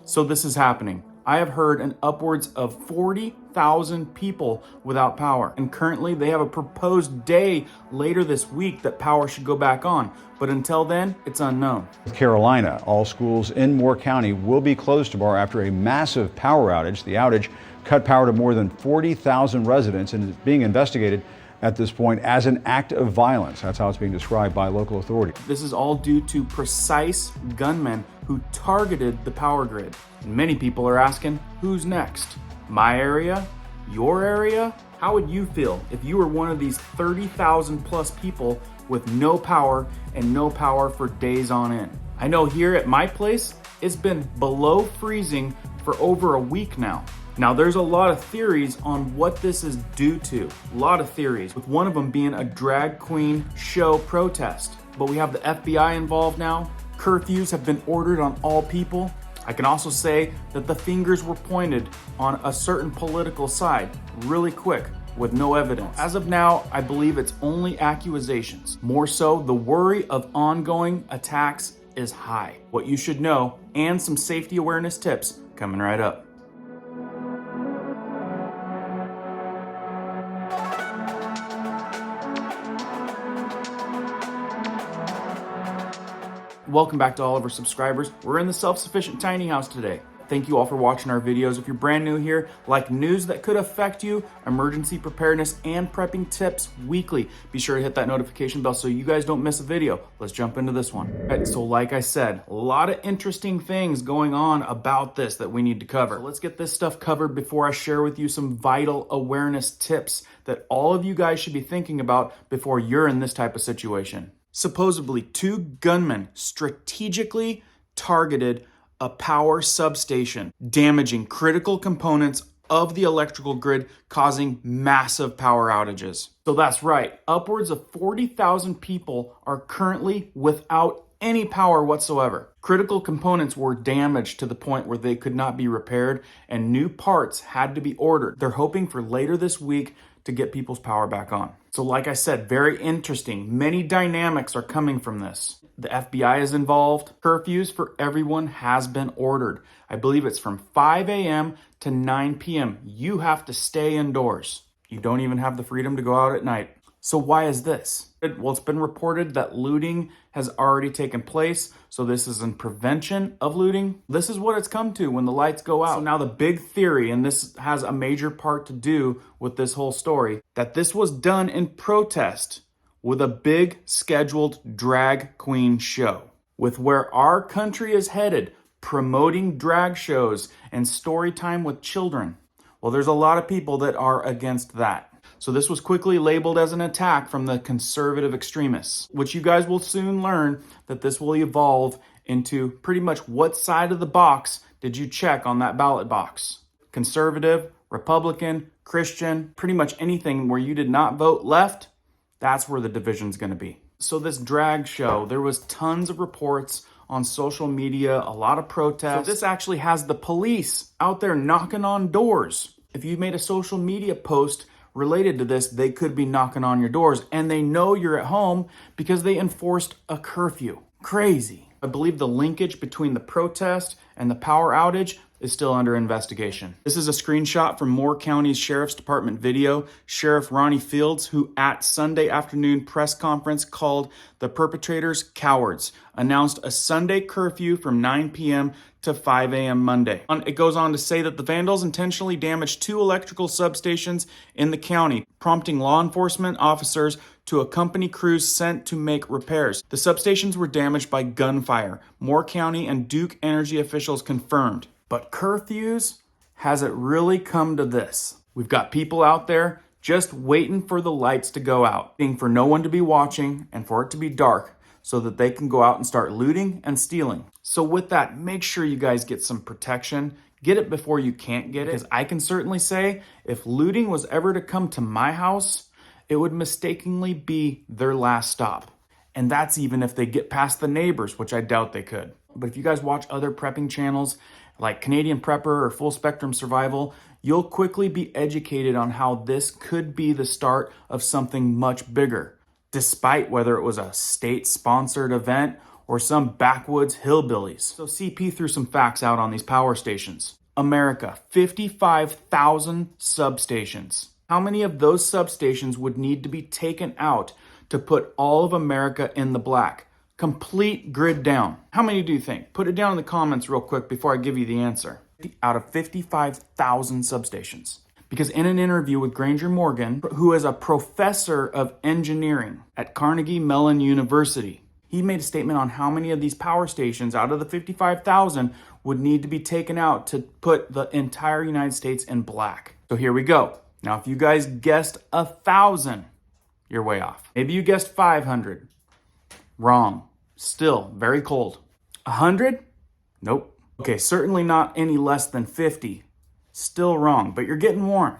So this is happening. I have heard an upwards of 40,000 people without power. And currently they have a proposed day later this week that power should go back on. But until then, it's unknown. North Carolina, all schools in Moore County will be closed tomorrow after a massive power outage. The outage cut power to more than 40,000 residents and is being investigated at this point as an act of violence. That's how it's being described by local authorities. This is all due to precise gunmen who targeted the power grid. And many people are asking, who's next? My area? Your area? How would you feel if you were one of these 30,000 plus people with no power and no power for days on end? I know here at my place, it's been below freezing for over a week now. Now, there's a lot of theories on what this is due to. A lot of theories, with one of them being a drag queen show protest. But we have the FBI involved now. Curfews have been ordered on all people. I can also say that the fingers were pointed on a certain political side really quick with no evidence. As of now, I believe it's only accusations. More so, the worry of ongoing attacks is high. What you should know and some safety awareness tips coming right up. Welcome back to all of our subscribers. We're in the self-sufficient tiny house today. Thank you all for watching our videos. If you're brand new here, like news that could affect you, emergency preparedness, and prepping tips weekly, be sure to hit that notification bell so you guys don't miss a video. Let's jump into this one. All right, so like I said, a lot of interesting things going on about this that we need to cover. So let's get this stuff covered before I share with you some vital awareness tips that all of you guys should be thinking about before you're in this type of situation. Supposedly, 2 gunmen strategically targeted a power substation, damaging critical components of the electrical grid, causing massive power outages. So that's right, upwards of 40,000 people are currently without any power whatsoever. Critical components were damaged to the point where they could not be repaired, and new parts had to be ordered. They're hoping for later this week to get people's power back on. So like I said, very interesting. Many dynamics are coming from this. The FBI is involved. Curfews for everyone has been ordered. I believe it's from 5 a.m. to 9 p.m. You have to stay indoors. You don't even have the freedom to go out at night. So why is this? Well, it's been reported that looting has already taken place. So this is in prevention of looting. This is what it's come to when the lights go out. So now the big theory, and this has a major part to do with this whole story, that this was done in protest with a big scheduled drag queen show. With where our country is headed, promoting drag shows and story time with children. Well, there's a lot of people that are against that. So this was quickly labeled as an attack from the conservative extremists, which you guys will soon learn that this will evolve into pretty much what side of the box did you check on that ballot box. Conservative, Republican, Christian, pretty much anything where you did not vote left, that's where the division's going to be. So this drag show, there was tons of reports on social media, a lot of protests. So this actually has the police out there knocking on doors. If you made a social media post related to this, they could be knocking on your doors, and they know you're at home because they enforced a curfew. Crazy. I believe the linkage between the protest and the power outage is still under investigation. This is a screenshot from Moore County's Sheriff's Department video. Sheriff Ronnie Fields, who at Sunday afternoon press conference called the perpetrators cowards, announced a Sunday curfew from 9 p.m. to 5 a.m. Monday. It goes on to say that the vandals intentionally damaged 2 electrical substations in the county, prompting law enforcement officers to accompany crews sent to make repairs. The substations were damaged by gunfire. Moore County and Duke Energy officials confirmed. But curfews, has it really come to this? We've got people out there just waiting for the lights to go out, waiting for no one to be watching and for it to be dark so that they can go out and start looting and stealing. So with that, make sure you guys get some protection. Get it before you can't get it. Because I can certainly say if looting was ever to come to my house, it would mistakenly be their last stop. And that's even if they get past the neighbors, which I doubt they could. But if you guys watch other prepping channels like Canadian Prepper or Full Spectrum Survival, you'll quickly be educated on how this could be the start of something much bigger, despite whether it was a state-sponsored event or some backwoods hillbillies. So CP threw some facts out on these power stations. America, 55,000 substations. How many of those substations would need to be taken out to put all of America in the black? Complete grid down. How many do you think? Put it down in the comments real quick before I give you the answer. Out of 55,000 substations. Because in an interview with Granger Morgan, who is a professor of engineering at Carnegie Mellon University, he made a statement on how many of these power stations out of the 55,000 would need to be taken out to put the entire United States in black. So here we go. Now, if you guys guessed 1,000, you're way off. Maybe you guessed 500. Wrong. Still very cold. 100? Nope. Okay, certainly not any less than 50. Still wrong, but you're getting warm.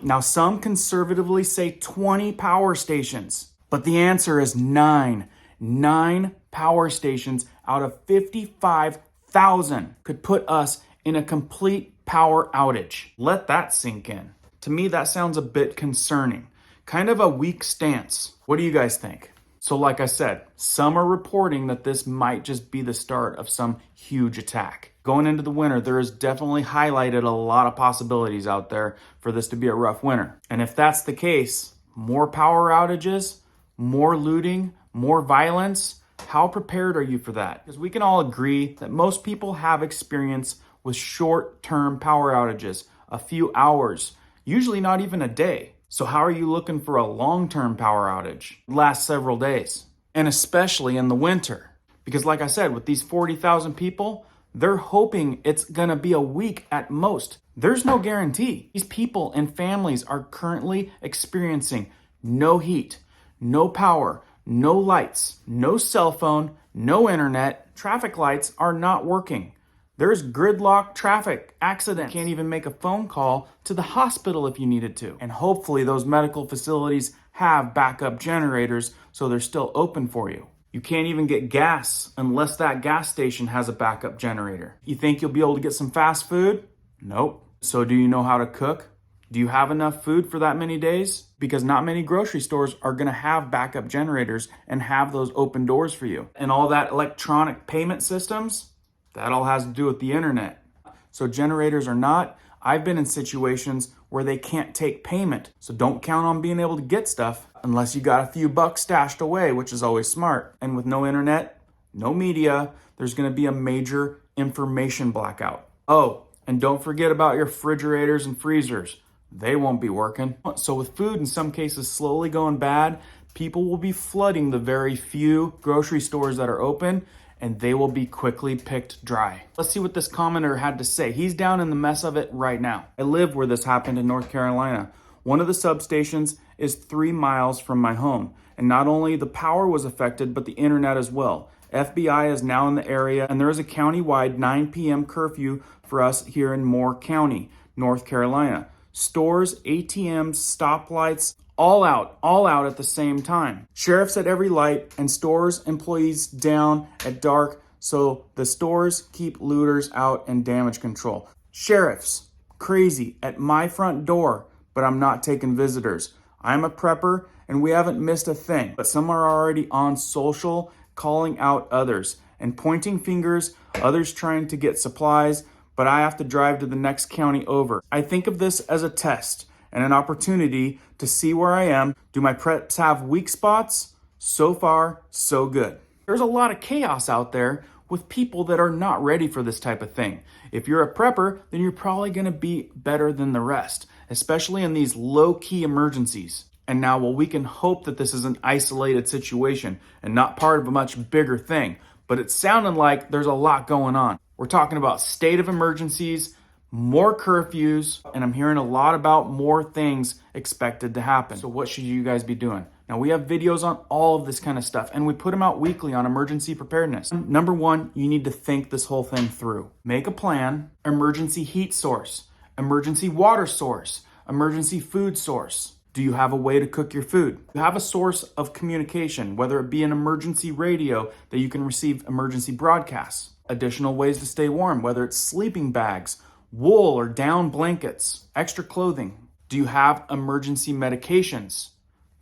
Now, some conservatively say 20 power stations, but the answer is 9. 9 power stations out of 55,000 could put us in a complete power outage. Let that sink in. To me, that sounds a bit concerning. Kind of a weak stance. What do you guys think? So like I said, some are reporting that this might just be the start of some huge attack. Going into the winter, there is definitely highlighted a lot of possibilities out there for this to be a rough winter. And if that's the case, more power outages, more looting, more violence, how prepared are you for that? Because we can all agree that most people have experience with short-term power outages, a few hours, usually not even a day. So how are you looking for a long-term power outage? Last several days, and especially in the winter. Because like I said, with these 40,000 people, they're hoping it's gonna be a week at most. There's no guarantee. These people and families are currently experiencing no heat, no power, no lights, no cell phone, no internet. Traffic lights are not working. There's gridlock traffic accidents. You can't even make a phone call to the hospital if you needed to. And hopefully those medical facilities have backup generators so they're still open for you. You can't even get gas unless that gas station has a backup generator. You think you'll be able to get some fast food? Nope. So do you know how to cook? Do you have enough food for that many days? Because not many grocery stores are gonna have backup generators and have those open doors for you. And all that electronic payment systems, that all has to do with the internet. So generators or not, I've been in situations where they can't take payment. So don't count on being able to get stuff unless you got a few bucks stashed away, which is always smart. And with no internet, no media, there's gonna be a major information blackout. Oh, and don't forget about your refrigerators and freezers. They won't be working. So with food in some cases slowly going bad, people will be flooding the very few grocery stores that are open, and they will be quickly picked dry. Let's see what this commenter had to say. He's down in the mess of it right now. I live where this happened in North Carolina. One of the substations is 3 miles from my home. And not only the power was affected, but the internet as well. FBI is now in the area, and there is a county-wide 9 p.m. curfew for us here in Moore County, North Carolina. Stores, ATMs, stoplights, all out at the same time. Sheriffs at every light and stores employees down at dark so the stores keep looters out and damage control. Sheriffs, crazy, at my front door, but I'm not taking visitors. I'm a prepper and we haven't missed a thing, but some are already on social calling out others and pointing fingers, others trying to get supplies, but I have to drive to the next county over. I think of this as a test and an opportunity to see where I am. Do my preps have weak spots? So far, so good. There's a lot of chaos out there with people that are not ready for this type of thing. If you're a prepper, then you're probably gonna be better than the rest, especially in these low-key emergencies. And now, well, we can hope that this is an isolated situation and not part of a much bigger thing, but it's sounding like there's a lot going on. We're talking about state of emergencies, more curfews, and I'm hearing a lot about more things expected to happen. So what should you guys be doing? Now, we have videos on all of this kind of stuff, and we put them out weekly on emergency preparedness. Number one, you need to think this whole thing through. Make a plan, emergency heat source, emergency water source, emergency food source. Do you have a way to cook your food? You have a source of communication, whether it be an emergency radio that you can receive emergency broadcasts. Additional ways to stay warm, whether it's sleeping bags, wool or down blankets, extra clothing. Do you have emergency medications?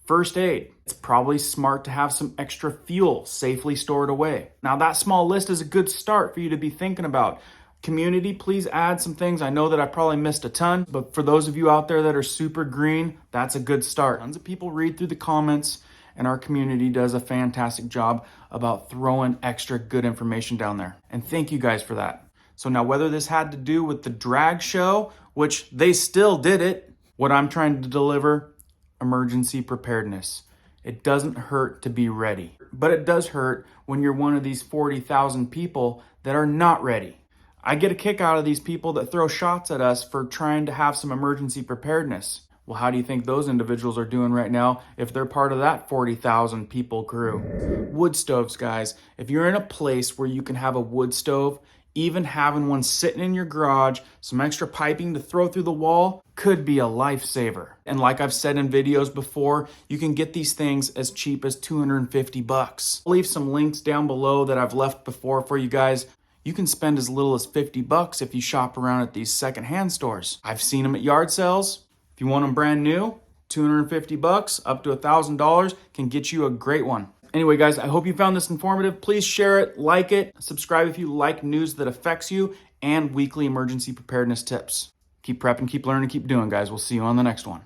First aid. It's probably smart to have some extra fuel safely stored away. Now that small list is a good start for you to be thinking about. Community, please add some things. I know that I probably missed a ton, but for those of you out there that are super green, that's a good start. Tons of people read through the comments, and our community does a fantastic job about throwing extra good information down there. And thank you guys for that. So now whether this had to do with the drag show, which they still did it, what I'm trying to deliver, emergency preparedness. It doesn't hurt to be ready, but it does hurt when you're one of these 40,000 people that are not ready. I get a kick out of these people that throw shots at us for trying to have some emergency preparedness. Well, how do you think those individuals are doing right now if they're part of that 40,000 people crew? Wood stoves, guys. If you're in a place where you can have a wood stove, even having one sitting in your garage, some extra piping to throw through the wall could be a lifesaver. And like I've said in videos before, you can get these things as cheap as $250. I'll leave some links down below that I've left before for you guys. You can spend as little as $50 if you shop around at these secondhand stores. I've seen them at yard sales. If you want them brand new, $250 up to $1,000 can get you a great one. Anyway, guys, I hope you found this informative. Please share it, like it, subscribe if you like news that affects you, and weekly emergency preparedness tips. Keep prepping, keep learning, keep doing, guys. We'll see you on the next one.